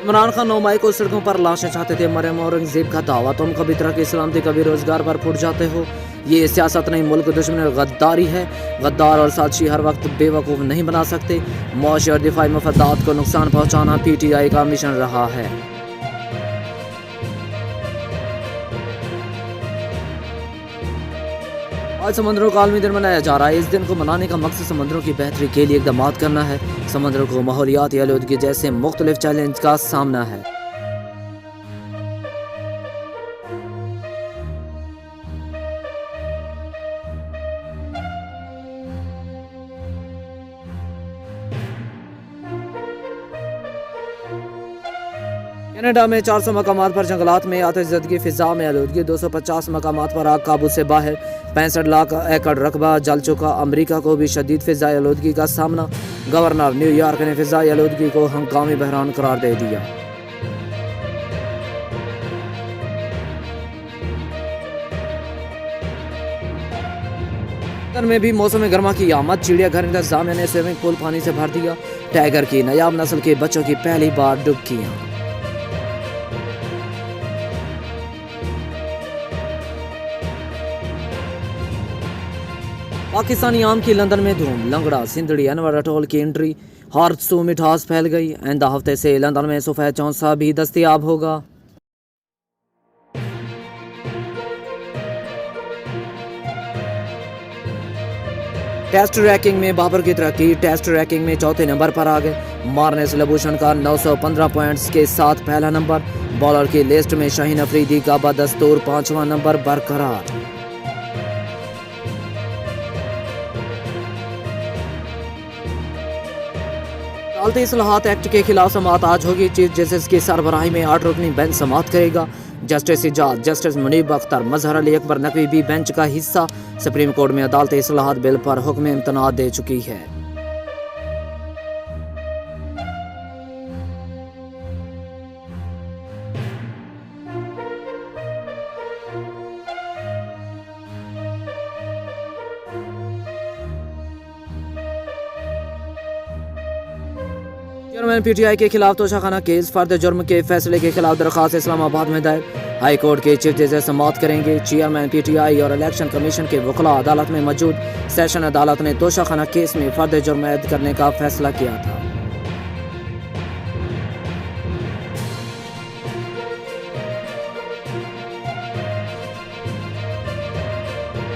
इमरान खान 9 मई को सड़कों पर लाशें चाहते थे। मरियम औरंगजेब का दावा, तुम कभी तरक्की सलामती कभी रोजगार पर फुट जाते हो। ये सियासत नहीं, मुल्क दुश्मन और गद्दारी है। गद्दार और साजिशी हर वक्त बेवकूफ़ नहीं बना सकते। मुआशी और दिफाई मफादात को नुकसान पहुँचाना PTI का मिशन रहा है। आज समंदरों का आलमी दिन मनाया जा रहा है। इस दिन को मनाने का मकसद समंदरों की बेहतरी के लिए इक़दाम करना है। समंदरों को माहौलियाती आलूदगी जैसे मुख्तलिफ चैलेंज का सामना है। कनाडा में 400 मकामात पर जंगलात में आतिशज़दगी, फिजा में आलूदगी, 250 मकामात पर आग काबू से बाहर, 65 लाख एकड़ रकबा जल चुका। अमरीका को भी शदीद फिजाई आलूदगी का सामना। गवर्नर न्यूयॉर्क ने फिजाई आलूदगी को हंगामी बहरान करार दे दिया। लंदन में भी मौसम गर्मा की आमद, चिड़ियाघर इंतजामिया ने स्विमिंग पूल पानी से भर दिया। टाइगर की नायाब नस्ल के बच्चों की पहली बार डुबकियां। पाकिस्तानी आम की लंदन में धूम, लंगड़ा, सिंदड़ी, अनवर अटोल की एंट्री, हर सू मिठास फैल गई। आइंदा हफ्ते से लंदन में सफ़ेद चौंसा भी दस्तयाब होगा। टेस्ट रैंकिंग में बाबर की तरक्की, टेस्ट रैंकिंग में चौथे नंबर पर आ गए। मार्नेस लबूशन का 915 पॉइंट्स के साथ पहला नंबर। बॉलर की लिस्ट में शाहीन अफरीदी का बदस्तूर 5वां नंबर बरकरार। अदालती इस्लाहात एक्ट के खिलाफ समाअत आज होगी। चीफ जस्टिस की सरबराही में 8 रुकनी बेंच समाअत करेगा। जस्टिस इजाज, जस्टिस मुनीब अख्तर, मजहर अली अकबर नकवी भी बेंच का हिस्सा। सुप्रीम कोर्ट में अदालती इस्लाहात बिल पर हुक्म इम्तनाअ दे चुकी है। चेयरमैन PTI के खिलाफ तोशाखाना केस, फर्द जुर्म के फैसले के खिलाफ दरखास्त इस्लामाबाद में दायर। हाई कोर्ट के चीफ जस्टिस समाअत करेंगे। चेयरमैन PTI और इलेक्शन कमीशन के वकला अदालत में मौजूद। सेशन अदालत ने तोशाखाना केस में फर्द जुर्म ऐद करने का फैसला किया था।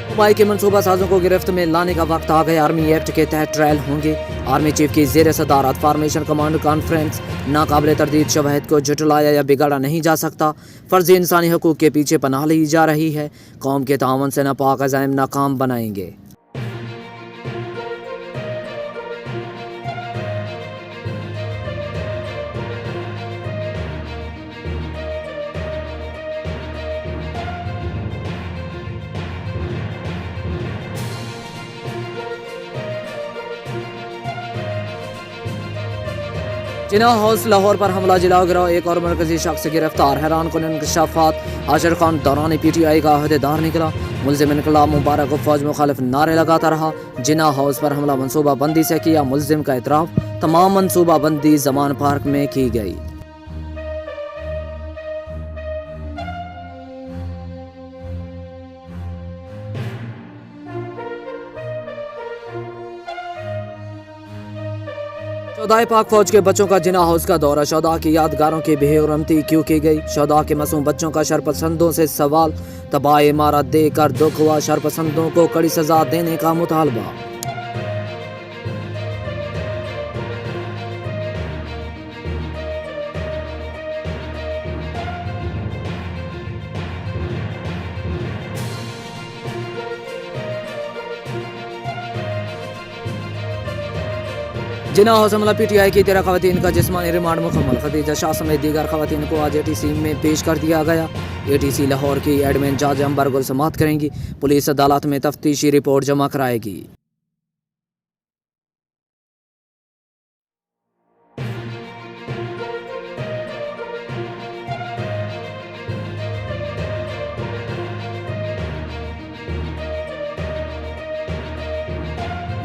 मुंबई के मनसूबा साजों को गिरफ्त में लाने का वक्त आ गया। आर्मी एक्ट के तहत ट्रायल होंगे। आर्मी चीफ की जेर सदारत फार्मेशन कमांड कॉन्फ्रेंस। नाकाबिले तरदीद शवाहिद को झुटलाया या बिगाड़ा नहीं जा सकता। फर्जी इंसानी हकूक के पीछे पनाह ली जा रही है। कौम के तावन से नापाक अज़ाइम नाकाम बनाएंगे। जिना हाउस लाहौर पर हमला, जिला गिरा, एक और मरकजी शख्स गिरफ्तार। हैरान कुन इंकशाफात, आशिर खान दौरान PTI का अहदेदार निकला। मुल्जिम इनकलाब मुबारक को फौज मुखालिफ नारे लगाता रहा। जिना हाउस पर हमला मनसूबा बंदी से किया मुल्जिम का इतराफ। तमाम मनसूबा बंदी जमान पार्क में की गई। शोहदाए पाक फौज के बच्चों का जिना हाउस का दौरा। शोहदा की यादगारों की बेहरमती क्यों की गई? शोहदा के मासूम बच्चों का शरपसंदों से सवाल। तबाह इमारत देकर दुख हुआ, शरपसंदों को कड़ी सजा देने का मुतालबा। जिना हाउस हमला, PTI की 13 खवातीन का जिस्मानी रिमांड मुकम्मल। खदीजा शाह समेत दीगर खवातीन को आज ATC में पेश कर दिया गया। ATC लाहौर की एडमिन जज अंबर गुल समाअत करेंगी। पुलिस अदालत में तफ्तीशी रिपोर्ट जमा कराएगी।